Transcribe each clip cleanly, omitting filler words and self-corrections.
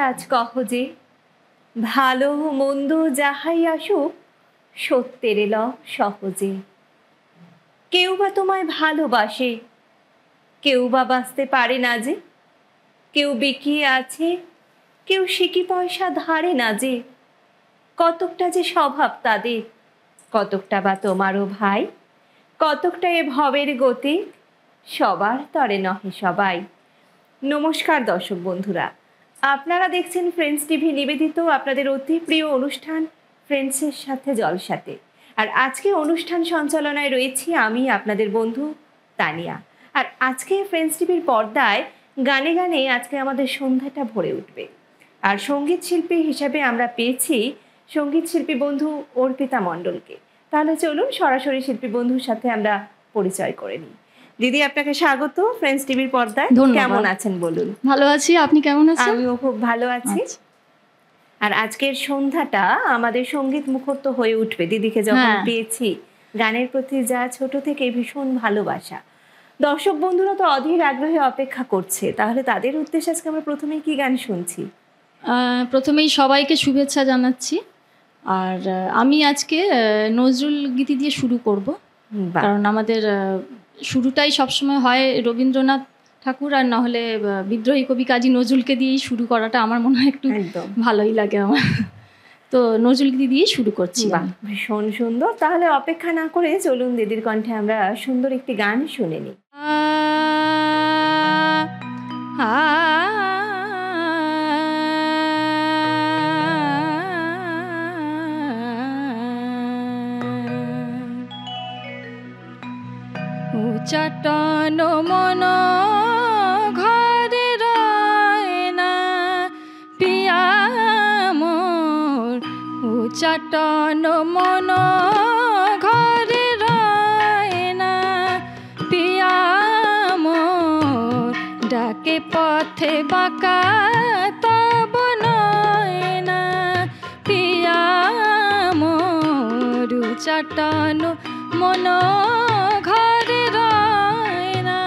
আজ কহ যে, ভালো মন্দ যাহাই আসুক সত্যের এল সহজে। কেউ বা তোমায় ভালোবাসে, কেউ বা বাঁচতে পারে না যে, কেউ বিকিয়ে আছে, কেউ সিকি পয়সা ধারে না যে। কতকটা যে স্বভাব তাদের, কতকটা বা তোমারও ভাই, কতকটা এ ভবের গতি, সবার তরে নহে সবাই। নমস্কার দর্শক বন্ধুরা, আপনারা দেখছেন ফ্রেন্ডস টিভি নিবেদিত আপনাদের অতি প্রিয় অনুষ্ঠান ফ্রেন্ডসের সাথে জলসাতে। আর আজকে অনুষ্ঠান সঞ্চালনায় রয়েছি আমি আপনাদের বন্ধু তানিয়া। আর আজকে ফ্রেন্ডস টিভির পর্দায় গানে গানে আজকে আমাদের সন্ধ্যাটা ভরে উঠবে। আর সঙ্গীত শিল্পী হিসাবে আমরা পেয়েছি সঙ্গীত শিল্পী বন্ধু অর্পিতা মণ্ডলকে। তাহলে চলুন সরাসরি শিল্পী বন্ধুর সাথে আমরা পরিচয় করে নিই। দিদি, আপনাকে স্বাগত ফ্রেন্ডস টিভির পর্দায়। কেমন আছেন বলুন? ভালো আছি, আপনি কেমন আছেন? আমিও খুব ভালো আছি। আর আজকের সন্ধ্যাটা আমাদের সঙ্গীত মুখর তো হয়ে উঠবে। দিদিকে যখন পেয়েছি, গানের প্রতি যা ছোট থেকে ভীষণ ভালোবাসা, দর্শক বন্ধুরা তো অধীর আগ্রহে অপেক্ষা করছে। তাহলে তাদের উদ্দেশ্যে আজকে আমরা প্রথমেই কি গান শুনছি? প্রথমেই সবাইকে শুভেচ্ছা জানাচ্ছি। আর আমি আজকে নজরুল গীতি দিয়ে শুরু করব, কারণ আমাদের শুরুটাই সবসময় হয় রবীন্দ্রনাথ ঠাকুর আর নাহলে বিদ্রোহী কবি কাজী নজরুলকে দিয়েই শুরু করাটা আমার মনে হয় একটু ভালোই লাগে আমার। তো নজরুল গীতি দিয়ে শুরু করছি। ভীষণ সুন্দর। তাহলে অপেক্ষা না করে চলুন দিদির কণ্ঠে আমরা সুন্দর একটি গান শুনে নিই। চাটন মন ঘরে রয় না পিয়া মোর, চাটন মন ঘরে রয় না পিয়া মোর, ডাকে পথে বাঁকা তব নয় না পিয়া মোর, চাটন মন ঘরে রয় না।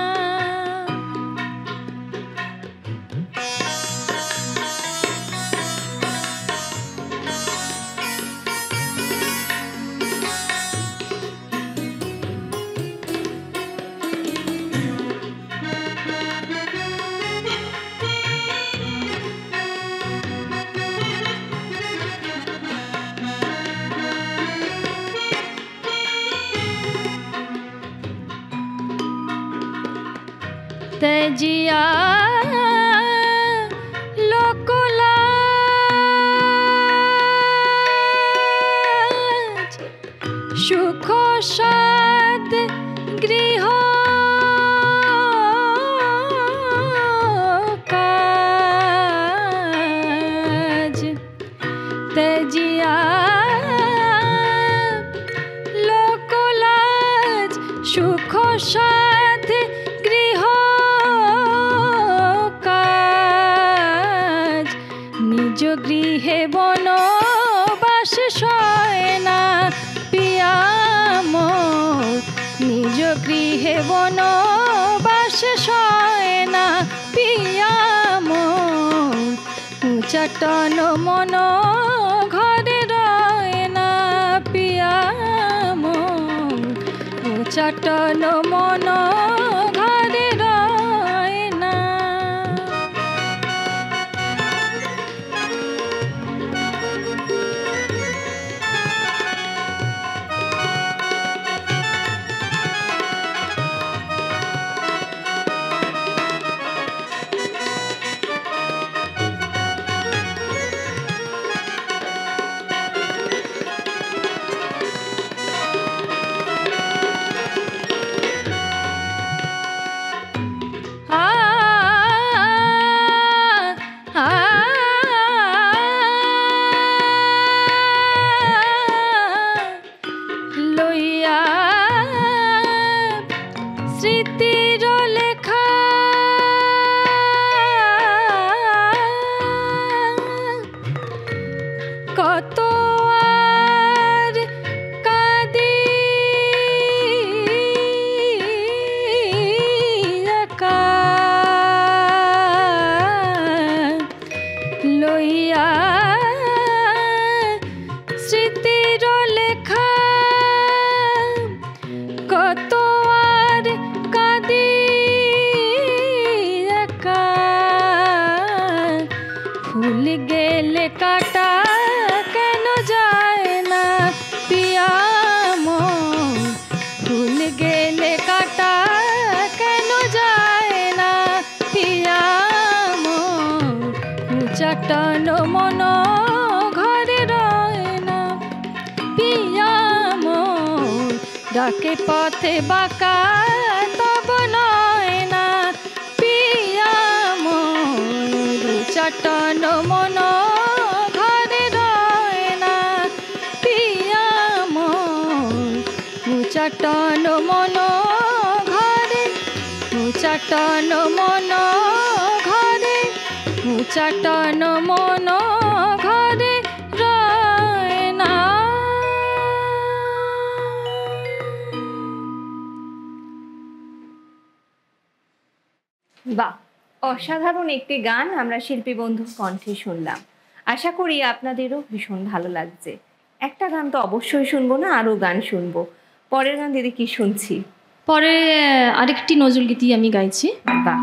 তেজিয়া লোকলাজ সুখ সাদ গৃহ কাজ, তেজিয়া লোকলাজ সুখ সাদ গৃহ কাজ, নিজ গৃহে বনবাস সয় না পিয়া মোর, নিজ গৃহে বনবাস সয় না পিয়া মোর, চাটন মন ঘরে রয় না পিয়া মোর, চাটন মন ঘরে রয় না। লইয়া স্মৃতির লেখা কত আর কাঁদি একা, লইয়া স্মৃতির লেখা কত আর কাঁদি একা ফুল গেলে কাটা কেন যায় না পিয়া মোর ফুল গেলে কাটা কেন যায় না পিয়া মোর চাটান মন ঘরে রয় না পিয়া মোর ডাকে পথে বাঁকা তব নয় না পিয়া মোর চাটান মন ঘরে রয় না পিয়া মোর চাটান মন ঘরে চাটান মন ঘরে চাটান মন ঘরে রয় না। বাহ, অসাধারণ একটি গান আমরা শিল্পী বন্ধুর কণ্ঠে শুনলাম। আশা করি আপনাদেরও ভীষণ ভালো লাগছে। একটা গান তো অবশ্যই শুনবো না, আরও গান শুনবো। পরের গান দিদি কি শুনছি? পরে আরেকটি নজরুল গীতি আমি গাইছি। বাহ।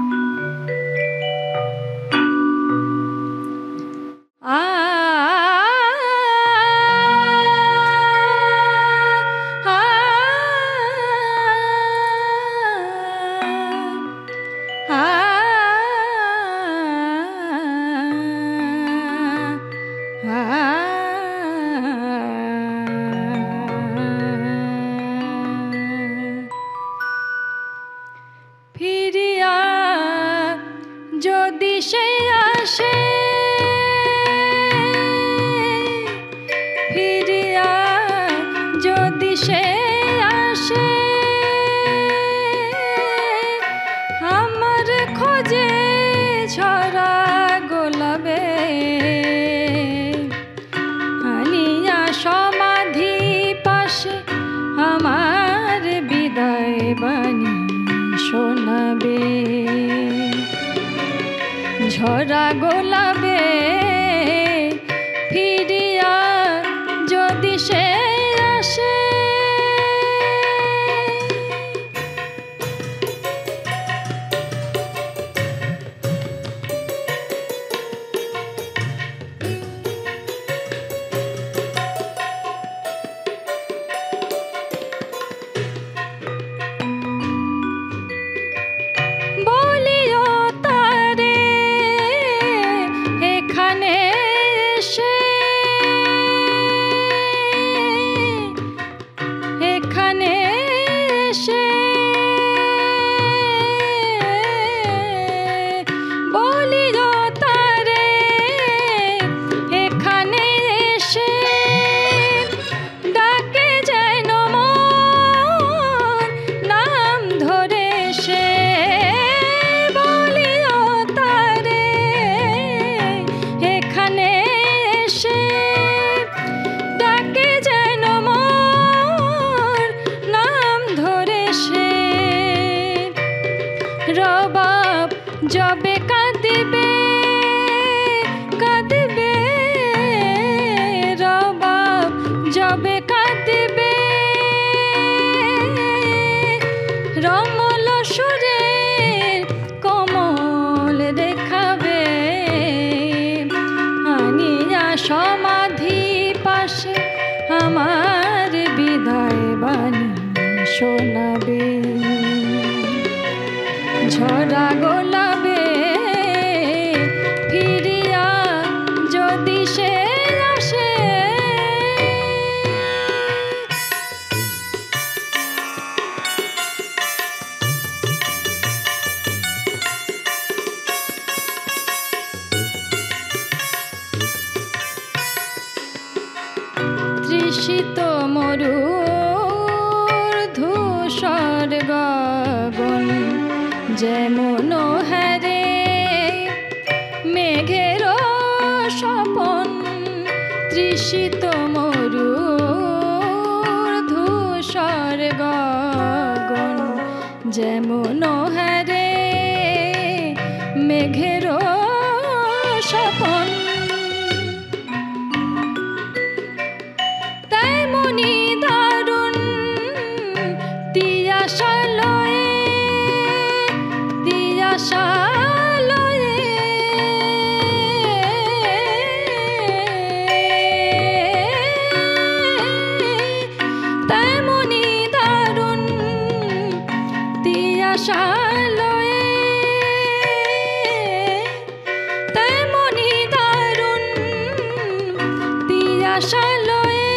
ফিরিয়া যদি সে আসে, ফিরিয়া যদি সে আসে আমার খোঁজে ছড়া গোলাপে আনিয়া সমাধি পাশে আমার বিদায় বাণী শোনাবে, ঝরা গোলাপে ফিরিয়া যদি সে আসে। বলিও তারে এখানে এসে, এখানে এসে বলিও তারে এখানে এসে ডাকে যেন মোর নাম ধরে সে, বলিও তারে এখানে এসে ডাকে যেন মোর নাম ধরে সে। রবাব যবে কাঁদিবে কাঁদিবে, রবাব যবে কাঁদিবে রমল সুরের কমল দেখাবে আনিয়া সমাধি পাশে আমার বিদায় বাণী শোনাবে, ঝরা গোলাপে ফিরিয়া যদি সে আসে। তৃষিত মরুর ধূসর গগন যেমন হারে মেঘের স্বপন, তৃষিত মরুর ধূসর গগন যেমন হারে মেঘের স্বপন। আশা লয়ে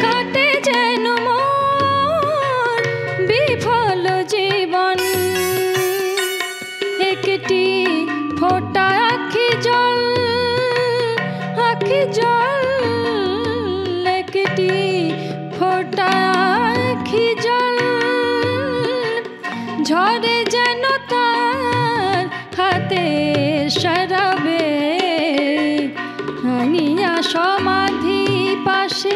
কাটে যেন মোর বিফল জীবন। একটি ফোঁটা আখি জল, আখি জল, একটি ফোঁটা আখি জল ঝরে যেন তার হাতের শরাবে। আনিয়া সমাধি পাশে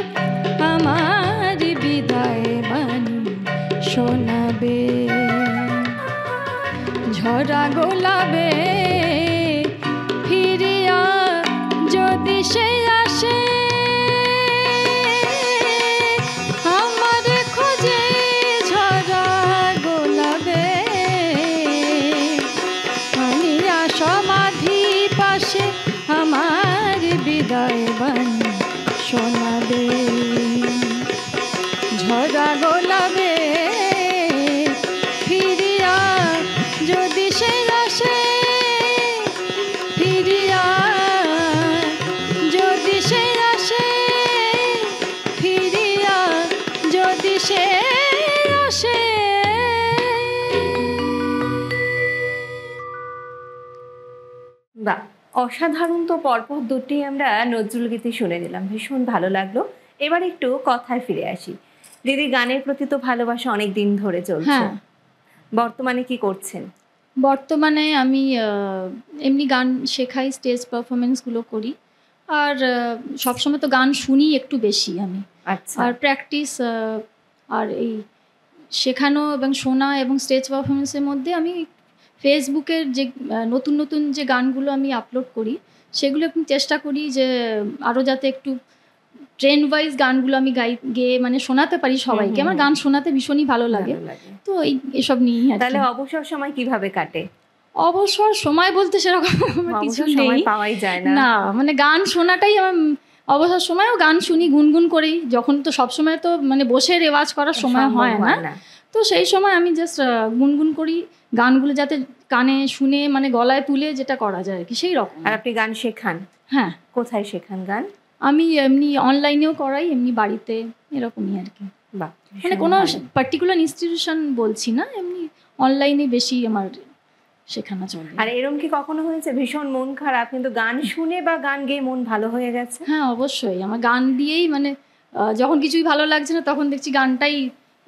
আমার বিদায় বাণী শোনাবে। ঝরা গোলাপে ফিরিয়া যদি সে আসে, আমার খোঁজে ঝরা গোলাপে। আনিয়া সমাধি পাশে আমার বিদায় বাণী শোনাবে। ঝরা গোলাপে ফিরিয়া যদি সে আসে, ফিরিয়া যদি সে আসে, ফিরিয়া যদি সে আসে। বাহ, অসাধারণ তো পরপর দুটি আমরা নজরুল গীতি শুনে নিলাম, ভীষণ ভালো লাগলো। এবার একটু কথায় ফিরে আসি। দিদি, গানের প্রতি তো ভালোবাসা অনেক দিন ধরে চলছে, হ্যাঁ। বর্তমানে কি করছেন? বর্তমানে আমি এমনি গান শেখাই, স্টেজ পারফরমেন্সগুলো করি। আর সবসময় তো গান শুনি একটু বেশি আমি। আচ্ছা। আর প্র্যাকটিস আর এই শেখানো এবং শোনা এবং স্টেজ পারফরমেন্সের মধ্যে আমি ফেসবুকের যে নতুন নতুন যে গানগুলো আমি আপলোড করি সেগুলো আমি চেষ্টা করি যে আরও যাতে একটু ট্রেন্ড ওয়াইজ গানগুলো আমি গেয়ে মানে শোনাতে পারি সবাইকে। আমার গান শোনাতে ভীষণই ভালো লাগে। তো এসব নিয়েই। তাহলে অবসর সময় কিভাবে কাটে? অবসর সময় বলতে সেরকম কিছু নেই, পাওয়াই যায় না। না, মানে গান শোনাটাই আমার অবসর সময়ও গান শুনি গুনগুন করেই। যখন তো সবসময় তো মানে বসে রেওয়াজ করার সময় হয় না, তো সেই সময় আমি জাস্ট গুনগুন করি গানগুলো, যাতে কানে শুনে মানে গলায় তুলে যেটা করা যায় আর কি, সেই রকম। আর আপনি গান শেখান? হ্যাঁ। কোথায় শেখান গান? আমি এমনি অনলাইনেও করাই, এমনি বাড়িতে, এরকমই আর কি। মানে কোনো পার্টিকুলার ইনস্টিটিউশন বলছি না, এমনি অনলাইনে বেশি আমার শেখানো চলে। আর এরকম কি কখনো হয়েছে ভীষণ মন খারাপ কিন্তু গান শুনে বা গান গেয়ে মন ভালো হয়ে গেছে? হ্যাঁ, অবশ্যই। আমার গান দিয়েই মানে যখন কিছুই ভালো লাগছে না তখন দেখছি গানটাই,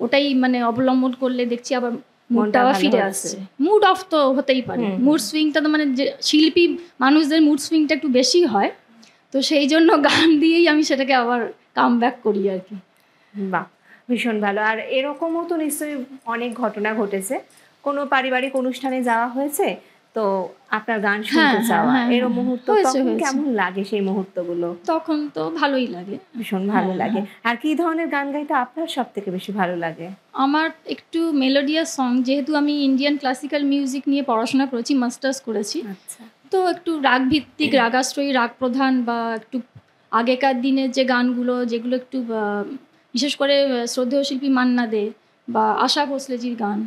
ওটাই মানে অবলম্বন করলে দেখছি আবার মুডটা ফিরে আসছে। মুড অফ তো হতেই পারে, মুড সুইংটা তো মানে যে শিল্পী মানুষদের মুড সুইংটা একটু বেশি হয়, তো সেই জন্য গান দিয়েই আমি সেটাকে আবার কাম ব্যাক করি আর কি। বাহ, ভীষণ ভালো। আর এরকমও তো নিশ্চয়ই অনেক ঘটনা ঘটেছে, কোনো পারিবারিক অনুষ্ঠানে যাওয়া হয়েছে তো আপনার গান শুনতে চাওয়া, এরকম মুহূর্ত কেমন লাগে? সেই মুহূর্তগুলো তখন তো ভালোই লাগে, ভীষণ ভালো লাগে। আর কি ধরনের গান গাইতে আপনার সব থেকে বেশি ভালো লাগে? আমার একটু মেলোডিয়াস সং, যেহেতু আমি ইন্ডিয়ান ক্লাসিক্যাল মিউজিক নিয়ে পড়াশোনা করেছি, মাস্টার্স করেছি, তো একটু রাগ ভিত্তিক, রাগাশ্রয়ী, রাগ প্রধান বা একটু আগেকার দিনের যে গানগুলো যেগুলো একটু বিশেষ করে শ্রদ্ধেয় শিল্পী মান্না দে বা আশা ভোসলেজির গান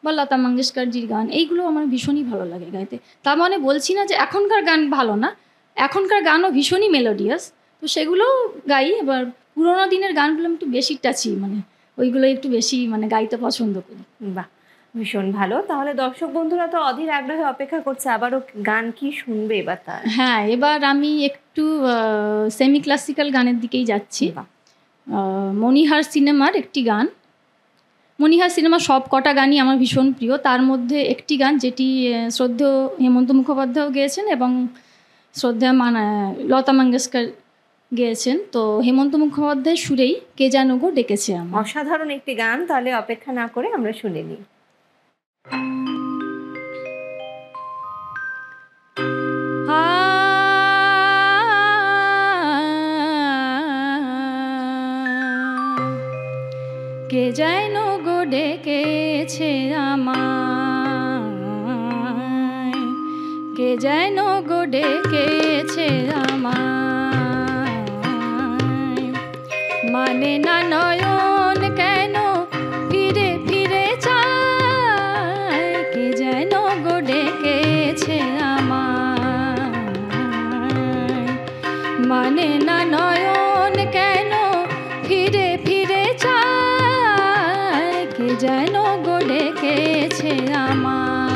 বা লতা মঙ্গেশকরজির গান, এইগুলো আমার ভীষণই ভালো লাগে গাইতে। তার মানে বলছি না যে এখনকার গান ভালো না, এখনকার গানও ভীষণই মেলোডিয়াস, তো সেগুলোও গাই। এবার পুরোনো দিনের গানগুলো একটু বেশি টাচি, মানে ওইগুলো একটু বেশি মানে গাইতে পছন্দ করি। বাহ, ভীষণ ভালো। তাহলে দর্শক বন্ধুরা তো অধীর আগ্রহে অপেক্ষা করছে আবারও গান কি শুনবে এবার তার? হ্যাঁ, এবার আমি একটু সেমি ক্লাসিক্যাল গানের দিকেই যাচ্ছি। মণিহার সিনেমার একটি গান। মণিহার সিনেমার সব কটা গানই আমার ভীষণ প্রিয়, তার মধ্যে একটি গান যেটি শ্রদ্ধেয় হেমন্ত মুখোপাধ্যায়ও গেয়েছেন এবং শ্রদ্ধেয় লতা মঙ্গেশকর গেয়েছেন। তো হেমন্ত মুখোপাধ্যায়ের সুরেই কে যেন গো ডেকেছে আমার। অসাধারণ একটি গান, তাহলে অপেক্ষা না করে আমরা শুনে নিই। কে যেন গো ডেকেছে আমায়, কে যেন গো ডেকেছে আমায়, মানে না নয়ন কেন ফিরে ফিরে চায়, কে যেন গো ডেকেছে আমায়, মানে না নয়ন কেন ফিরে ফিরে চায়, কে যেন গো ডেকেছে আমায়।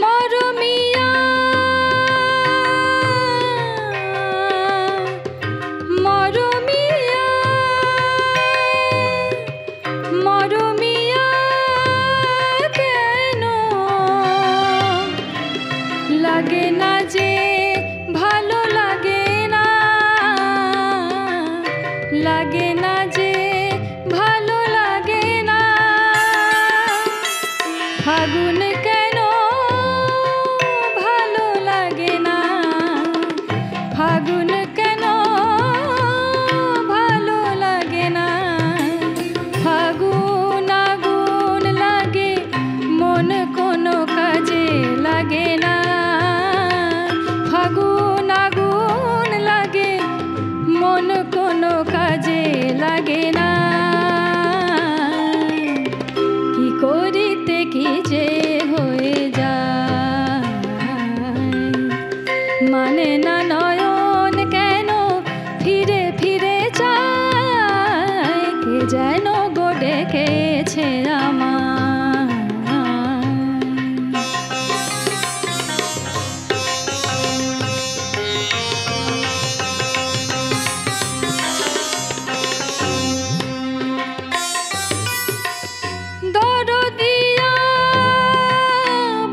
মরমিয়া মরমিয়া মরমিয়া কেন লাগে না যে ভালো লাগে না, লাগে না যে ভালো লাগে না। ফাগুন কেন ভালো লাগে না, ফাগুন কেন ভালো লাগে না। ফাগুন আগুন লাগে মন কোনো কাজে লাগে না, ফাগুন আগুন লাগে মন কোনো কাজে লাগে না। কি করিতে কি যে হয়ে যায়, মানে না নয়ন কেন ফিরে ফিরে চায়, কে যেন গো ডেকেছে আমায়। দরদিয়া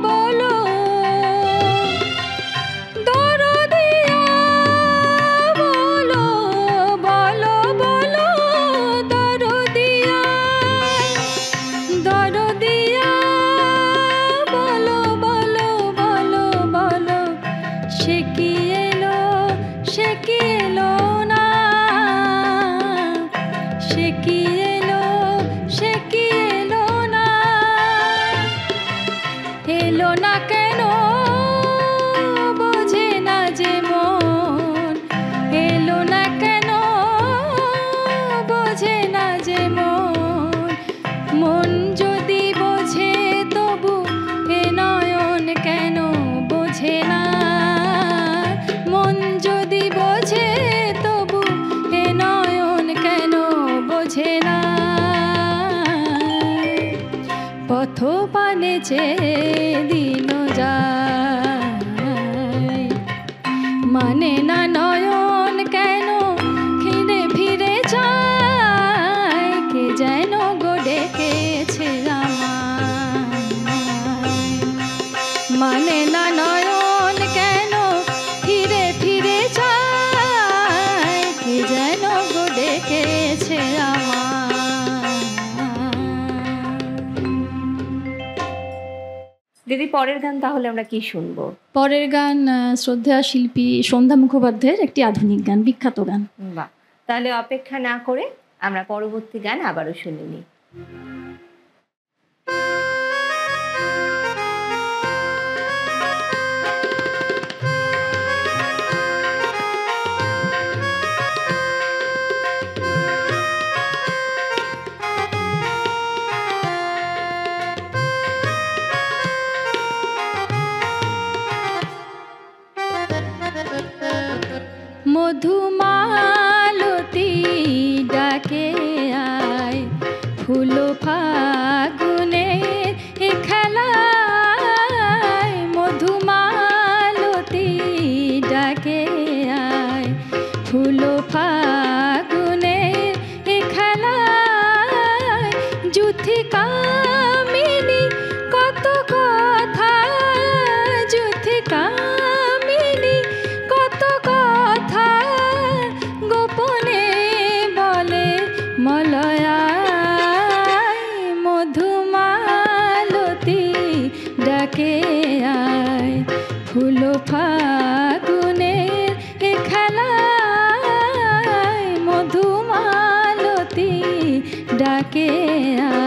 বলো, দরদিয়া বলো, বলো বলো দরদিয়া, দরদিয়া বলো বলো বলো বলো। সে কি এলো, সে কি এলো না, সে কি এলো, সে কি এলো না। এলো না কেন বোঝে না যে মন, এলো না কেন বোঝে না যে মন। মন যদি বোঝে তবু এ নয়ন কেন বোঝে না, মন যদি বোঝে তবু এ নয়ন কেন বোঝে না। পথ পানে দিন যায়, মানে না নয়ন কেন ফিরে ফিরে চায়, কে যেন গো ডেকেছে আমায়। মানে না নয়ন কেন ফিরে ফিরে চায়, কে যেন গো ডেকেছে আমায়। দিদি পরের গান তাহলে আমরা কি শুনবো? পরের গান শ্রদ্ধেয় শিল্পী সন্ধ্যা মুখোপাধ্যায়ের একটি আধুনিক গান, বিখ্যাত গান। বাহ, তাহলে অপেক্ষা না করে আমরা পরবর্তী গান আবারও শুনে নিই। মধুমালতী ডাকে আয়, ফুল ফাগুনে এ খেলায়। মধুমালতী ডাকে আয়, ফুল ফাগুনে এ খেলায়। যুথি কামিনী কত কথা, যুথি কামিনী কত কথা গোপনে বলে মলয়ায়। মধুমালতী ডাকে আয়, ফুল ফাগুনের এ খেলায়। মধুমালতী ডাকে আয়।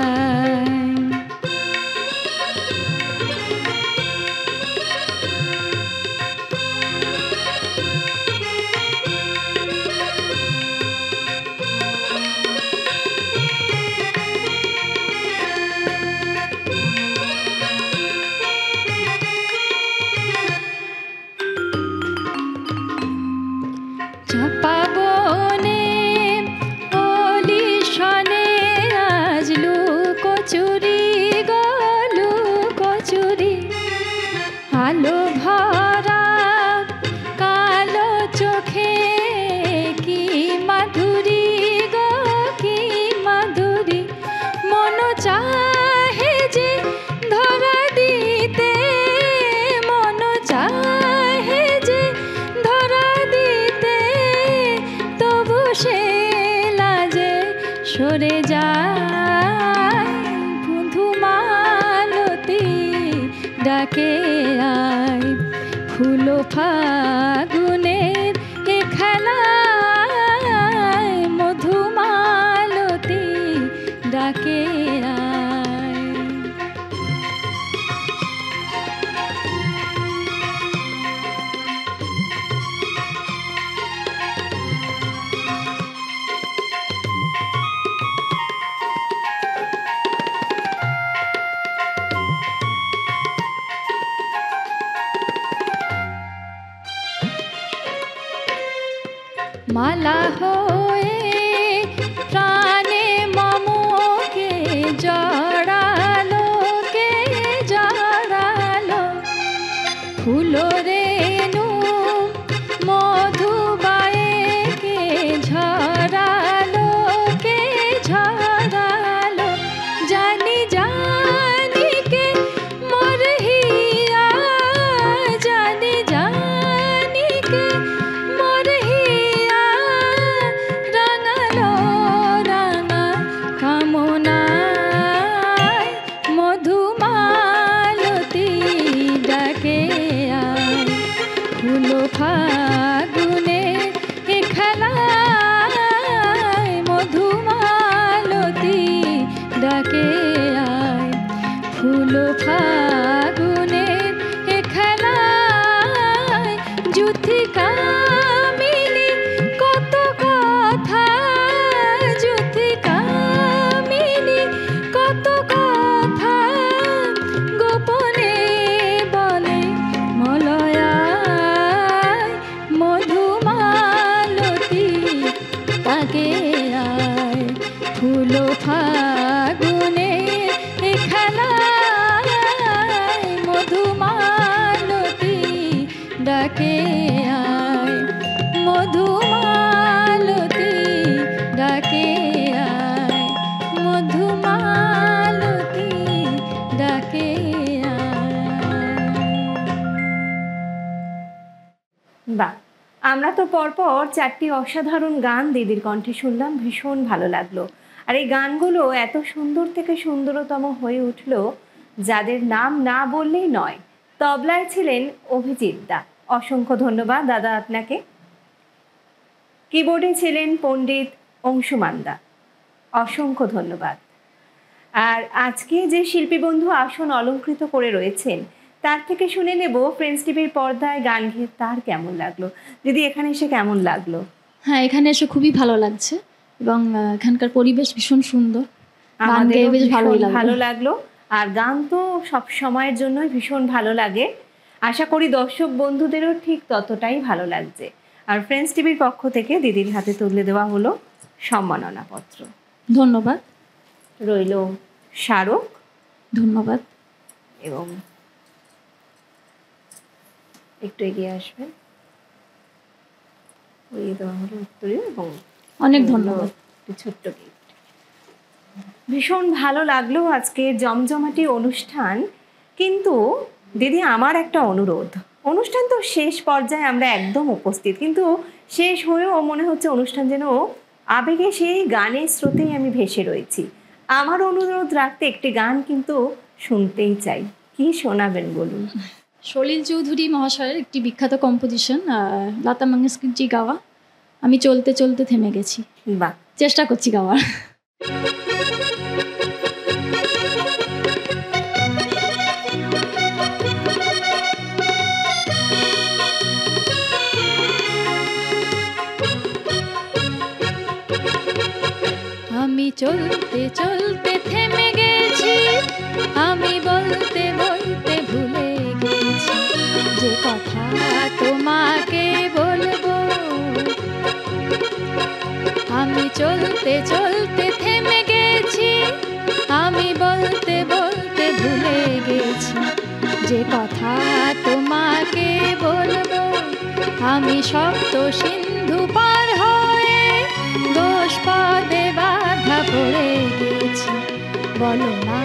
ফুলো ফাগুনের এ খেলায় মধুমালতী ডাকে আয়। মালা হয়ে প্রাণে মমকে জড়ালো, কে জড়ালো, ফুলো রেণু মধুবায়ে কে ঝরালো, কে ঝরালো, জানি জানি কে মোর হিয়া, জানি জানি কে মোর হিয়া, রাঙালো রাঙা কামনায় মধুমালতী ডাকে আয়। ফুলো ফাগুনে এ খেলায় মধুমালতী ডাকে আয়। ফুলো ফাগুনে এ খেলায় যুথি কামিনী কত কথা, যুথি কামিনী কত কথা, গোপনে বলে মলয়ায় মধুমালতী তাকে আয়। ফুলো ফাগুনে এ খেলায় মধুমালতী ডাকে আয়। মধুমালতী ডাকে আয়। মধুমালতী ডাকে আয়। বাহ, আমরা তো পরপর 4টি অসাধারণ গান দিদির কণ্ঠে শুনলাম, ভীষণ ভালো লাগলো। আর এই গানগুলো এত সুন্দর থেকে সুন্দরতম হয়ে উঠলো যাদের নাম না বললেই নয়। তবলায় ছিলেন অভিজিৎ দা, অসংখ্য ধন্যবাদ দাদা আপনাকে। কিবোর্ডে ছিলেন পণ্ডিত অংশুমান দা, অসংখ্য ধন্যবাদ। আর আজকে যে শিল্পী বন্ধু আসন অলঙ্কৃত করে রয়েছেন তার থেকে শুনে নেব ফ্রেন্ডস টিভির পর্দায় গান গেয়ে তার কেমন লাগলো। দিদি এখানে এসে কেমন লাগলো? হ্যাঁ, এখানে এসে খুবই ভালো লাগছে এবং এখানকার পরিবেশ ভীষণ সুন্দর। গান গেয়ে বেশ ভালো লাগলো। আর গান তো সব সময়ের জন্যই ভীষণ ভালো লাগে, আশা করি দর্শক বন্ধুদেরও ঠিক ততটাই ভালো লাগছে। আর ফ্রেন্ডস টিভির পক্ষ থেকে দিদির হাতে তুলে দেওয়া হলো সম্মাননা পত্র। ধন্যবাদ। রইল স্মারক। ধন্যবাদ। এবং একটু এগিয়ে আসবেন, দেওয়া হলো উত্তরীয় এবং অনেক ধন্যবাদ। ছোট্ট গিফট। ভীষণ ভালো লাগলো আজকের জমজমাটি অনুষ্ঠান। কিন্তু দিদি আমার একটা অনুরোধ, অনুষ্ঠান তো শেষ পর্যায়ে আমরা একদম উপস্থিত, কিন্তু শেষ হয়েও মনে হচ্ছে অনুষ্ঠান যেন আবেগে সেই গানের স্রোতেই আমি ভেসে রয়েছি। আমার অনুরোধ রাখতে একটি গান কিন্তু শুনতেই চাই। কি শোনাবেন বলুন? সলিল চৌধুরী মহাশয়ের একটি বিখ্যাত কম্পোজিশন, লতা মঙ্গেশকরজি গাওয়া আমি চলতে চলতে থেমে গেছি। বাহ, চেষ্টা করছি গাওয়ার। আমি চলতে চলতে থেমে গেছি, আমি বলতে বলতে ভুলে গেছি যে কথা তোমাকে বলবো। আমি চলতে চলতে থেমে গেছি, আমি বলতে বলতে ভুলে গেছি যে কথা তোমাকে বলবো। আমি সপ্ত সিন্ধু পার হয়ে দোষ পদে বাধা পড়ে গেছি, বলো না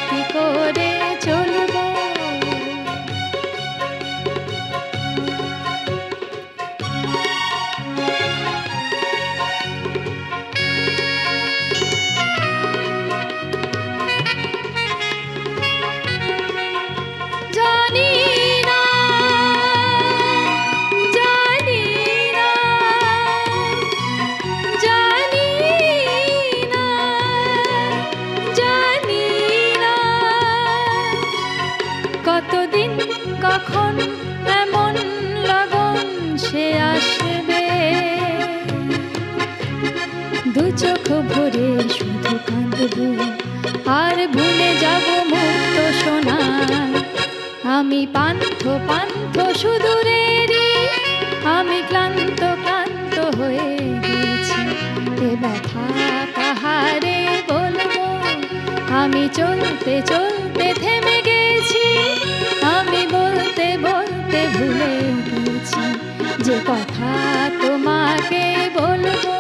কি করে চলবো। জানি না ভরে শুধু কাঁদবো, আর ভুলে যাব মুক্ত সোনা। আমি পান্থ পান্থ সুদূরেরই, আমি ক্লান্ত ক্লান্ত হয়ে গেছি। এ ব্যথা কাহারে বলবো, আমি চলতে চলতে থেমে গেছি। আমি বলতে বলতে ভুলে গেছি যে কথা তোমাকে বলবো।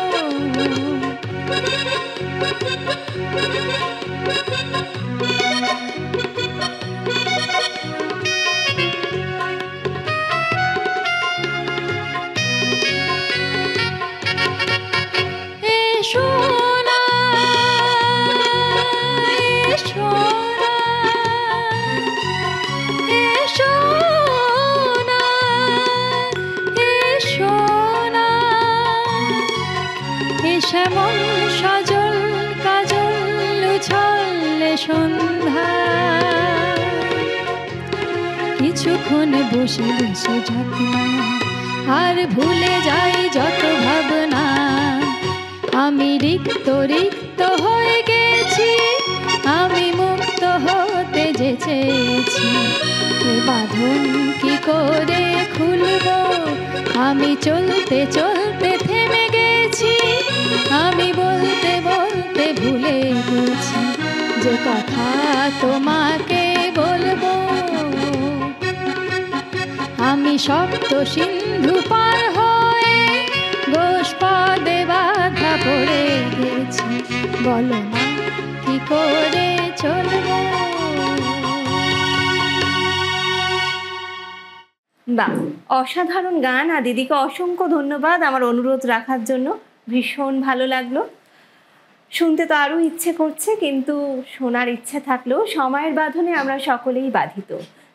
এসো না, এসো না, এসো না, এসো না। এ শ্যামল সজল কাজল উছলে সন্ধ্যা, কিছুক্ষণ বসে বসে ঝাঁকনা, আর ভুলে যাই যত ভাবনা। আমি রিক্ত রিক্ত হয়ে গেছি, আমি মুক্ত হতে যে চেয়েছি। এ বাঁধন কি করে খুলবো, আমি চলতে চলতে থেমে গেছি। আমি বলতে বলতে ভুলে গেছি যে কথা তোমাকে বলবো। আমি সপ্ত সিন্ধু পার হয়ে গোষ্পদে বাধা পড়ে গেছি, বলো না কি করে চলবো। বাহ, অসাধারণ গান। আর দিদিকে অসংখ্য ধন্যবাদ আমার অনুরোধ রাখার জন্য। ভীষণ ভালো লাগলো। শুনতে তো আরও ইচ্ছে করছে, কিন্তু শোনার ইচ্ছে থাকলেও সময়ের বাঁধনে আমরা সকলেই বাধিত।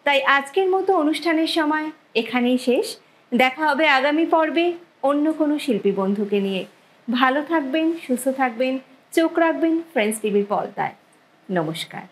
তাই আজকের মতো অনুষ্ঠানের সময় এখানেই শেষ। দেখা হবে আগামী পর্বে অন্য কোনো শিল্পী বন্ধুকে নিয়ে। ভালো থাকবেন, সুস্থ থাকবেন, চোখ রাখবেন ফ্রেন্ডস টিভির পর্দায়। নমস্কার।